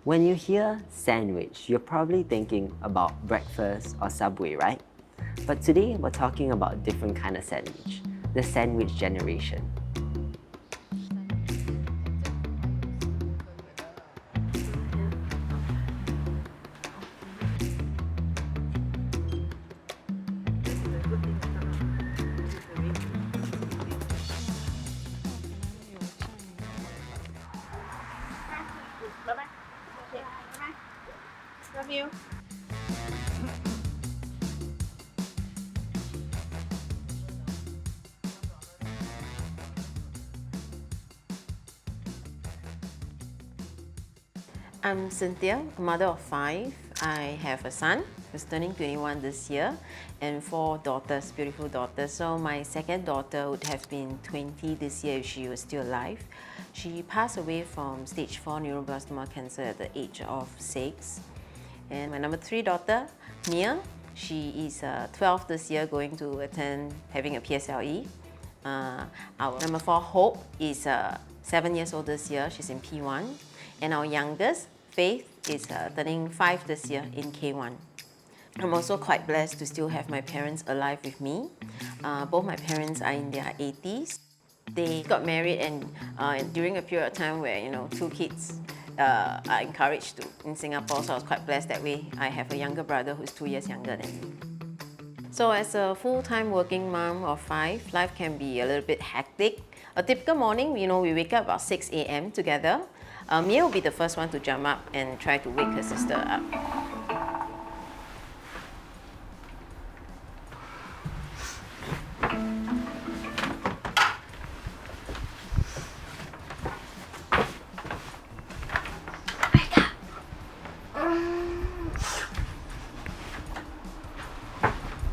When you hear sandwich, you're probably thinking about breakfast or Subway, right? But today we're talking about a different kind of sandwich, the sandwich generation. Bye-bye. Okay. Love you. I'm Cynthia, a mother of 5. I have a son who's turning 21 this year and 4 daughters, beautiful daughters. So my second daughter would have been 20 this year if she was still alive. She passed away from stage 4 neuroblastoma cancer at the age of 6. And my number 3 daughter, Mia, she is 12 this year, going to attend, having a PSLE. Our number 4, Hope, is 7 years old this year. She's in P1. And our youngest, Faith, is turning 5 this year in K1. I'm also quite blessed to still have my parents alive with me. Both my parents are in their 80s. They got married and during a period of time where, 2 kids are encouraged to in Singapore, so I was quite blessed that way. I have a younger brother who's 2 years younger than me. So as a full-time working mom of 5, life can be a little bit hectic. A typical morning, we wake up about 6 a.m. together. Mia will be the first one to jump up and try to wake her sister up.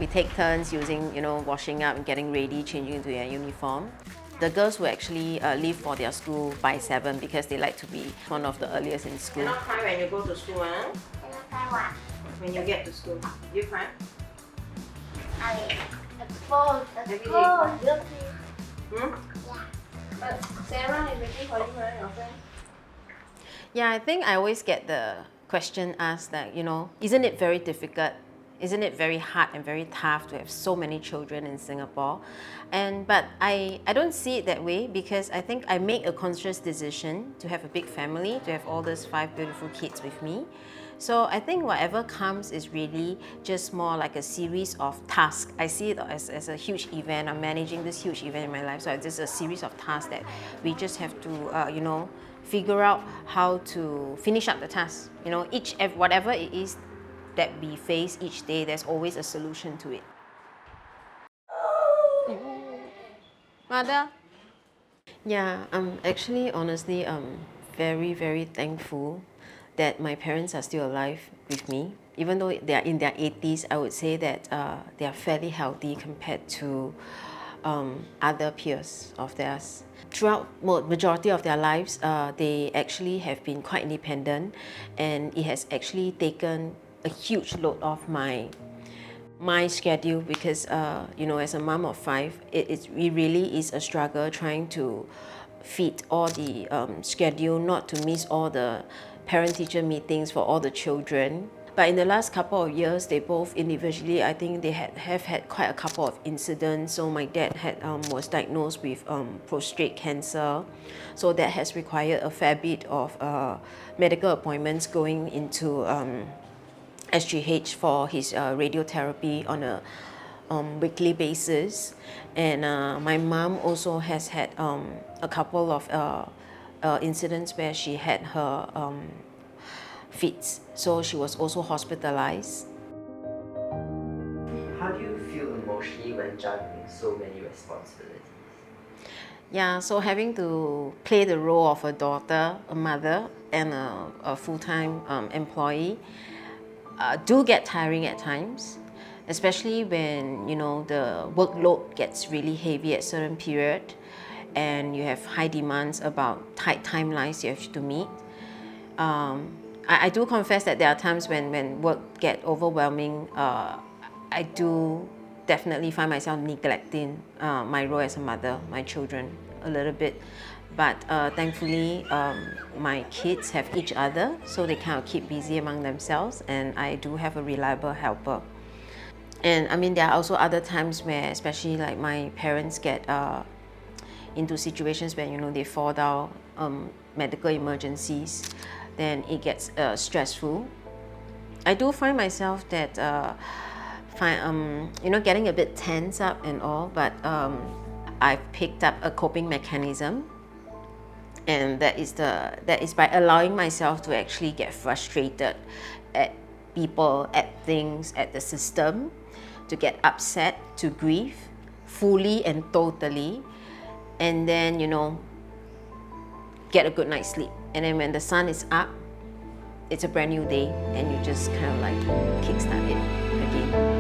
We take turns using, washing up and getting ready, changing into their uniform. The girls will actually leave for their school by 7 because they like to be one of the earliest in school. You're not cry when you go to school, huh? You're not cry what? When you get to school. You cry? Let's go. Let's go. Hmm? Yeah. But Sarah is waiting for you, right, your friend? Yeah, I think I always get the question asked that, isn't it very difficult? Isn't it very hard and very tough to have so many children in Singapore? But I don't see it that way because I think I make a conscious decision to have a big family, to have all those 5 beautiful kids with me. So I think whatever comes is really just more like a series of tasks. I see it as a huge event. I'm managing this huge event in my life. So it's just a series of tasks that we just have to, figure out how to finish up the task. Whatever it is that we face each day, there's always a solution to it. Mother? Yeah, honestly, very, very thankful that my parents are still alive with me. Even though they are in their 80s, I would say that they are fairly healthy compared to other peers of theirs. Throughout majority of their lives, they actually have been quite independent, and it has actually taken a huge load off my schedule because as a mom of 5, it really is a struggle trying to fit all the schedule, not to miss all the parent-teacher meetings for all the children. But in the last couple of years, they both individually, I think they have had quite a couple of incidents. So my dad was diagnosed with prostate cancer. So that has required a fair bit of medical appointments going into SGH for his radiotherapy on a weekly basis. And my mom also has had a couple of incidents where she had her fits, so she was also hospitalized. How do you feel emotionally when juggling so many responsibilities? Yeah, so having to play the role of a daughter, a mother, and a full-time employee do get tiring at times, especially when the workload gets really heavy at certain period and you have high demands about tight timelines you have to meet. I do confess that there are times when work get overwhelming. I do definitely find myself neglecting my role as a mother, my children a little bit. but thankfully my kids have each other, so they kind of keep busy among themselves, and I do have a reliable helper. And I mean, there are also other times where, especially like my parents get into situations where, you know, they fall down, medical emergencies, then it gets stressful. I do find myself that you know, getting a bit tense up and all, but I've picked up a coping mechanism, and that is by allowing myself to actually get frustrated at people, at things, at the system, to get upset, to grieve fully and totally, and then, you know, get a good night's sleep. And then when the sun is up, it's a brand new day, and you just kind of like kickstart it again.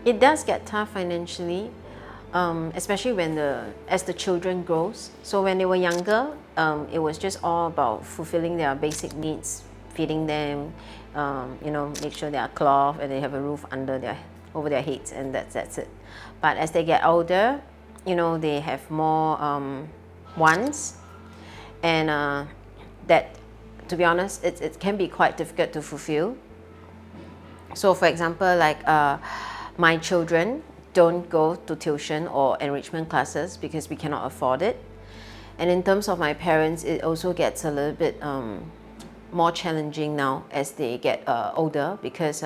It does get tough financially, especially when as the children grows. So when they were younger, it was just all about fulfilling their basic needs, feeding them, you know, make sure they are clothed and they have a roof over their heads, and that's it. But as they get older, you know, they have more wants, and that, to be honest, it can be quite difficult to fulfill. So for example, like my children don't go to tuition or enrichment classes because we cannot afford it. And in terms of my parents, it also gets a little bit more challenging now as they get older, because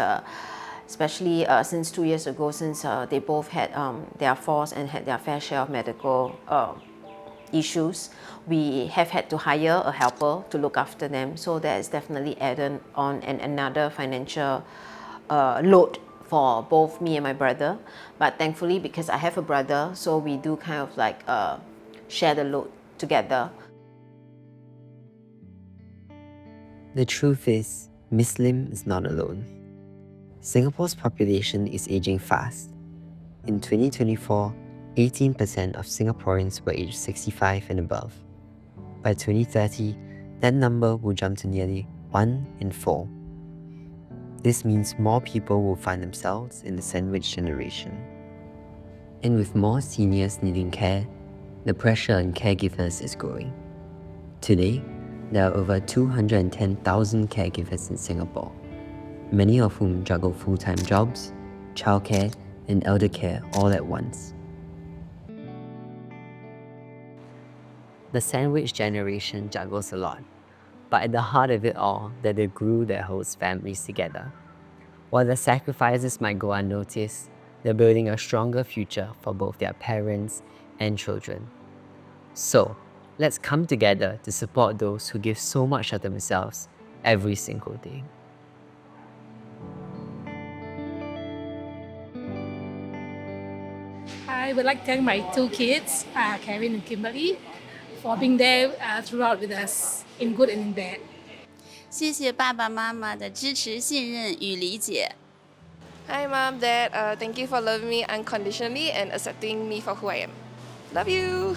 especially since 2 years ago, since they both had their falls and had their fair share of medical issues, we have had to hire a helper to look after them. So that is definitely added on another financial load for both me and my brother. But thankfully, because I have a brother, so we do kind of like share the load together. The truth is, Miss Lim is not alone. Singapore's population is aging fast. In 2024, 18% of Singaporeans were aged 65 and above. By 2030, that number will jump to nearly 1 in 4. This means more people will find themselves in the sandwich generation. And with more seniors needing care, the pressure on caregivers is growing. Today, there are over 210,000 caregivers in Singapore, many of whom juggle full-time jobs, childcare, and elder care all at once. The sandwich generation juggles a lot, but at the heart of it all, they're the glue that holds families together. While their sacrifices might go unnoticed, they're building a stronger future for both their parents and children. So, let's come together to support those who give so much of themselves every single day. I would like to thank my two kids, Kevin and Kimberly, for being there throughout with us, in good and in bad. 谢谢爸爸妈妈的支持、信任与理解。 Hi Mom, Dad, thank you for loving me unconditionally and accepting me for who I am. Love you!